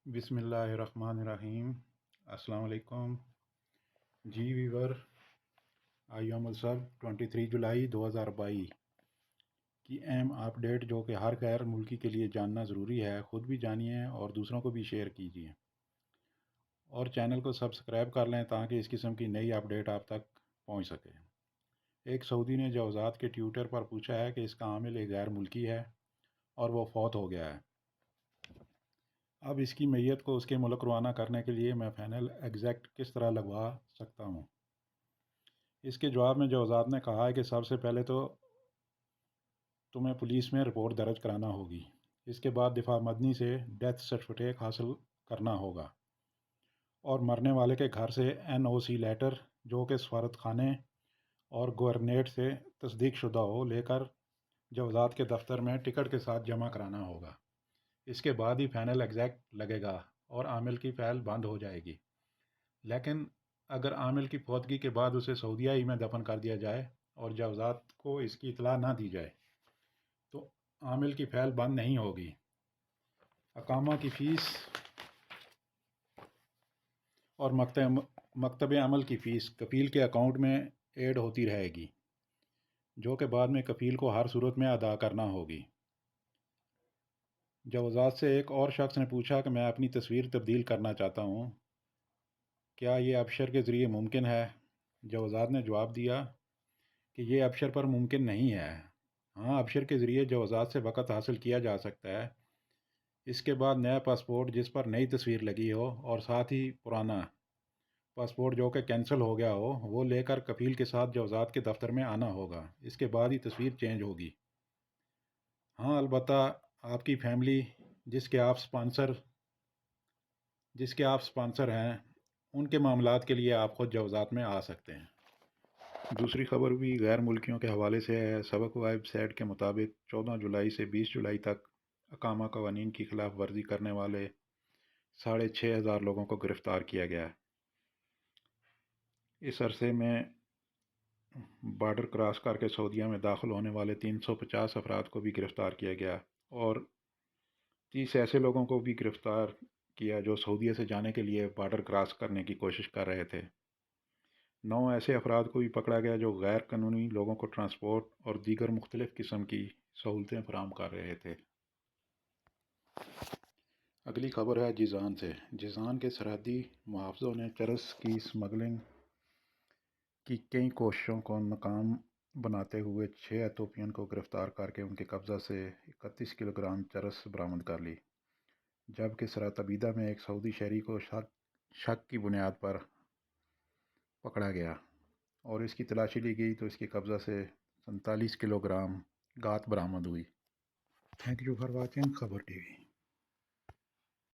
بسم اللہ الرحمن الرحیم۔ السلام علیکم جی ویور، ایام السبت 23 جولائی 2022 کی اہم اپ ڈیٹ جو کہ ہر غیر ملکی کے لیے جاننا ضروری ہے، خود بھی جانیے اور دوسروں کو بھی شیئر کیجیے اور چینل کو سبسکرائب کر لیں تاکہ اس قسم کی نئی اپ ڈیٹ آپ تک پہنچ سکے۔ ایک سعودی نے جوزات کے ٹویٹر پر پوچھا ہے کہ اس کا عامل ایک غیر ملکی ہے اور وہ فوت ہو گیا ہے۔ اب اس کی میت کو اس کے ملک روانہ کرنے کے لیے میں فائنل ایگزیکٹ کس طرح لگوا سکتا ہوں؟ اس کے جواب میں جوزات نے کہا ہے کہ سب سے پہلے تو تمہیں پولیس میں رپورٹ درج کرانا ہوگی، اس کے بعد دفاع مدنی سے ڈیتھ سرٹیفکیٹ حاصل کرنا ہوگا اور مرنے والے کے گھر سے NOC لیٹر جو کہ سفارت خانے اور گورنریٹ سے تصدیق شدہ ہو لے کر جوزات کے دفتر میں ٹکٹ کے ساتھ جمع کرانا ہوگا۔ اس کے بعد ہی فائنل ایگزیکٹ لگے گا اور عامل کی فائل بند ہو جائے گی۔ لیکن اگر عامل کی فوتگی کے بعد اسے سعودیہ ہی میں دفن کر دیا جائے اور جوزات کو اس کی اطلاع نہ دی جائے تو عامل کی فائل بند نہیں ہوگی۔ اقامہ کی فیس اور مکتب عمل کی فیس کفیل کے اکاؤنٹ میں ایڈ ہوتی رہے گی، جو کہ بعد میں کفیل کو ہر صورت میں ادا کرنا ہوگی۔ جوزات سے ایک اور شخص نے پوچھا کہ میں اپنی تصویر تبدیل کرنا چاہتا ہوں، کیا یہ ابشر کے ذریعے ممکن ہے؟ جوزات نے جواب دیا کہ یہ ابشر پر ممکن نہیں ہے۔ ہاں، ابشر کے ذریعے جوزات سے وقت حاصل کیا جا سکتا ہے۔ اس کے بعد نیا پاسپورٹ جس پر نئی تصویر لگی ہو اور ساتھ ہی پرانا پاسپورٹ جو کہ کینسل ہو گیا ہو وہ لے کر کفیل کے ساتھ جوزات کے دفتر میں آنا ہوگا۔ اس کے بعد ہی تصویر چینج ہوگی۔ ہاں، البتہ آپ کی فیملی جس کے آپ سپانسر ہیں ان کے معاملات کے لیے آپ خود جوزات میں آ سکتے ہیں۔ دوسری خبر بھی غیر ملکیوں کے حوالے سے ہے۔ سبق ویب سائٹ کے مطابق 14 جولائی سے 20 جولائی تک اقامہ قوانین کی خلاف ورزی کرنے والے 6,500 لوگوں کو گرفتار کیا گیا۔ اس عرصے میں بارڈر کراس کر کے سعودیہ میں داخل ہونے والے 350 افراد کو بھی گرفتار کیا گیا اور 30 ایسے لوگوں کو بھی گرفتار کیا جو سعودیہ سے جانے کے لیے بارڈر کراس کرنے کی کوشش کر رہے تھے۔ 9 ایسے افراد کو بھی پکڑا گیا جو غیر قانونی لوگوں کو ٹرانسپورٹ اور دیگر مختلف قسم کی سہولتیں فراہم کر رہے تھے۔ اگلی خبر ہے جیزان سے۔ جیزان کے سرحدی محافظوں نے چرس کی اسمگلنگ کی کئی کوششوں کو ناکام بناتے ہوئے 6 ایتھوپین کو گرفتار کر کے ان کے قبضہ سے 31 کلو گرام چرس برآمد کر لی، جبکہ سرات عبیدہ میں ایک سعودی شہری کو شک کی بنیاد پر پکڑا گیا اور اس کی تلاشی لی گئی تو اس کے قبضہ سے 47 کلو گرام گات برآمد ہوئی۔ تھینک یو فار واچنگ خبر ٹی وی۔